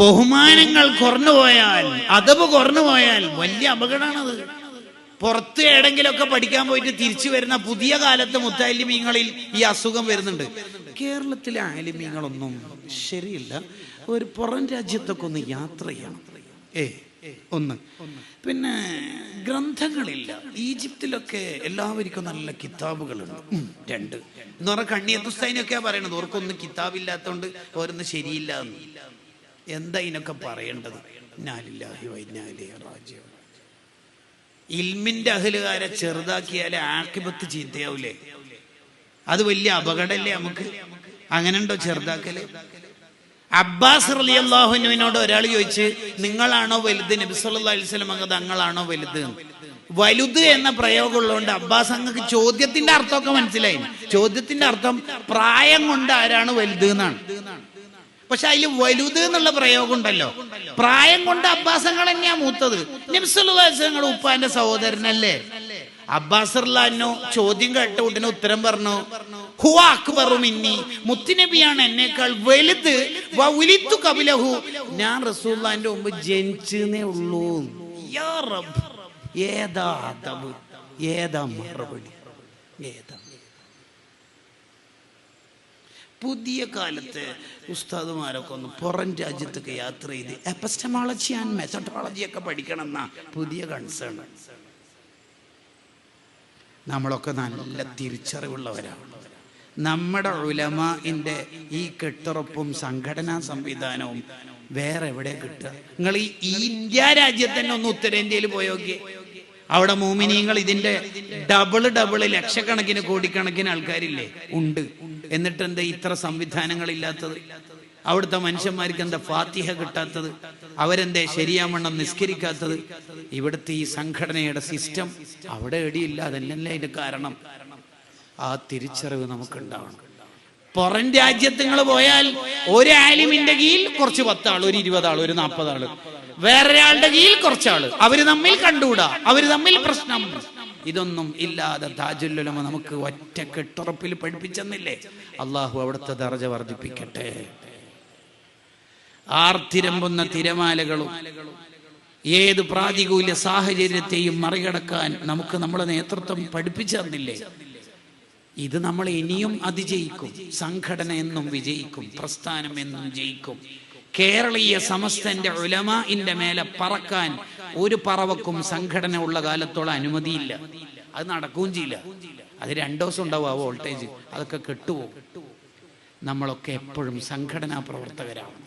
ബഹുമാനങ്ങൾ കുറഞ്ഞുപോയാൽ, അദബ് കുറഞ്ഞുപോയാൽ വലിയ അപകടമാണത്. പുറത്ത് എവിടെങ്കിലൊക്കെ പഠിക്കാൻ പോയിട്ട് തിരിച്ചു വരുന്ന പുതിയ കാലത്തെ മുത്താലിമീങ്ങളിൽ ഈ അസുഖം വരുന്നുണ്ട്. കേരളത്തിലെ ആലിമീങ്ങളൊന്നും ശരിയില്ല. ഒരു പുറം രാജ്യത്തൊക്കെ ഒന്ന് യാത്ര ചെയ്യണം. ഒന്ന്. പിന്നെ ഗ്രന്ഥങ്ങളില്ല. ഈജിപ്തിലൊക്കെ എല്ലാവർക്കും നല്ല കിതാബുകളുണ്ട്. രണ്ട് എന്ന് പറഞ്ഞാൽ കണ്ണിയത്തുസ്താനൊക്കെയാ പറയണത് ഓർക്കൊന്നും കിതാബില്ലാത്തോണ്ട് ഓരോന്ന് ശരിയില്ല എന്ന്. എന്താ ഇതിനൊക്കെ പറയേണ്ടത്? ഇൽമിന്റെ അഹലുകാരെ ചെറുതാക്കിയാലേ ആഖിബത്ത് ചീത്തയാവൂലേ? അത് വലിയ അപകടമല്ലേ നമുക്ക്? അങ്ങനെ ഉണ്ടോ ചെറുതാക്കല്? അബ്ബാസ് റളിയല്ലാഹു അൻഹുവിനോട് ഒരാൾ ചോദിച്ച്, നിങ്ങളാണോ വലുത്? നബി സല്ലല്ലാഹു അലൈഹി വസല്ലം അങ്ങ് തങ്ങളാണോ വലുത്? വലുത് എന്ന പ്രയോഗം ഉള്ളതുകൊണ്ട് അബ്ബാസ് അങ്ങക്ക് ചോദ്യത്തിന്റെ അർത്ഥമൊക്കെ മനസ്സിലായി. ചോദ്യത്തിന്റെ അർത്ഥം പ്രായം കൊണ്ട് ആരാണ് വലുത് എന്നാണ്. പക്ഷെ അതിൽ വലുത് എന്നുള്ള പ്രയോഗം ഉണ്ടല്ലോ. പ്രായം കൊണ്ട് അബ്ബാസങ്ങൾ തന്നെയാ മൂത്തത്. നബി സല്ലല്ലാഹു അലൈഹി വസല്ലം ഉപ്പാന്റെ സഹോദരനല്ലേ? അബ്ബാസ് റളിയല്ലാഹു ചോദ്യം കേട്ട ഉടനെ ഉത്തരം പറഞ്ഞു, ഹുവ അക്ബറു മിന്നി, മുത്തുനബിയാണ് എന്നേക്കാൾ വലുത്. വഉലിതു ഖബലഹു, ഞാൻ റസൂലുള്ളാഹിന്റെ മുമ്പ് ജനിച്ചേ ഉള്ളൂ. യാ റബ്ബ്, ഏതാ അദബ്, ഏതാ മറുപടി, ഏതാ? പുതിയ കാലത്ത് ഉസ്താദുമാരൊക്കെ ഒന്ന് പുറം രാജ്യത്തൊക്കെ യാത്ര ചെയ്ത് എപ്പിസ്റ്റമോളജി ആൻഡ് മെത്തഡോളജി ഒക്കെ പഠിക്കണം എന്നാ പുതിയ കൺസേൺ. നമ്മളൊക്കെ നല്ല തിരിച്ചറിവുള്ളവരാണ്. നമ്മുടെ ഉലമാഇന്റെ ഈ കെട്ടുറപ്പും സംഘടനാ സംവിധാനവും വേറെ എവിടെ കിട്ടുക? നിങ്ങൾ ഈ ഇന്ത്യ രാജ്യത്ത് തന്നെ ഒന്ന് ഉത്തരേന്ത്യയിൽ പോയോക്കെ, അവിടെ മോമിനിയങ്ങൾ ഇതിന്റെ ഡബിള് ലക്ഷക്കണക്കിന് കോടിക്കണക്കിന് ആൾക്കാരില്ലേ ഉണ്ട്. എന്നിട്ട് എന്താ ഇത്ര സംവിധാനങ്ങൾ ഇല്ലാത്തത്? അവിടുത്തെ മനുഷ്യന്മാർക്ക് എന്താ ഫാത്തിഹ കിട്ടാത്തത്? അവരെന്തേ ശരിയാവണ്ണം നിസ്കരിക്കാത്തത്? ഇവിടുത്തെ ഈ സംഘടനയുടെ സിസ്റ്റം അവിടെ എടിയില്ല. അതന്നല്ലേ അതിന്റെ കാരണം. ആ തിരിച്ചറിവ് നമുക്കുണ്ടാവണം. പുറം രാജ്യത്തുങ്ങൾ പോയാൽ ഒരു ആലിമിന്റെ കീഴിൽ കുറച്ച് 10 ആള്, ഒരു 20 ആള്, ഒരു 40 ആള്, വേറൊരാളുടെ കീഴിൽ കുറച്ചാള്. അവര് തമ്മിൽ കണ്ടുകൂടാ, അവര് തമ്മിൽ പ്രശ്നം. ഇതൊന്നും ഇല്ലാതെ താജുൽ ഉലമ നമുക്ക് ഒറ്റ കെട്ടുറപ്പിൽ പഠിപ്പിച്ചെന്നില്ലേ? അള്ളാഹു അവിടുത്തെ ദർജ വർദ്ധിപ്പിക്കട്ടെ. ആർത്തിരമ്പുന്ന തിരമാലകളും ഏത് പ്രാതികൂല്യ സാഹചര്യത്തെയും മറികടക്കാൻ നമുക്ക് നമ്മുടെ നേതൃത്വം പഠിപ്പിച്ചു തന്നില്ലേ? ഇത് നമ്മൾ ഇനിയും അതിജയിക്കും. സംഘടന എന്നും വിജയിക്കും, പ്രസ്ഥാനം എന്നും ജയിക്കും. കേരളീയ സമസ്തന്റെ ഉലമാഇന്റെ മേലെ പറക്കാൻ ഒരു പറവക്കും സംഘടന ഉള്ള കാലത്തോളം അനുമതിയില്ല. അത് നടക്കുകയും ചെയ്യില്ല. അത് 2 ദിവസം ഉണ്ടാവും ആ വോൾട്ടേജ്, അതൊക്കെ കെട്ടുപോകും. നമ്മളൊക്കെ എപ്പോഴും സംഘടനാ പ്രവർത്തകരാണ്.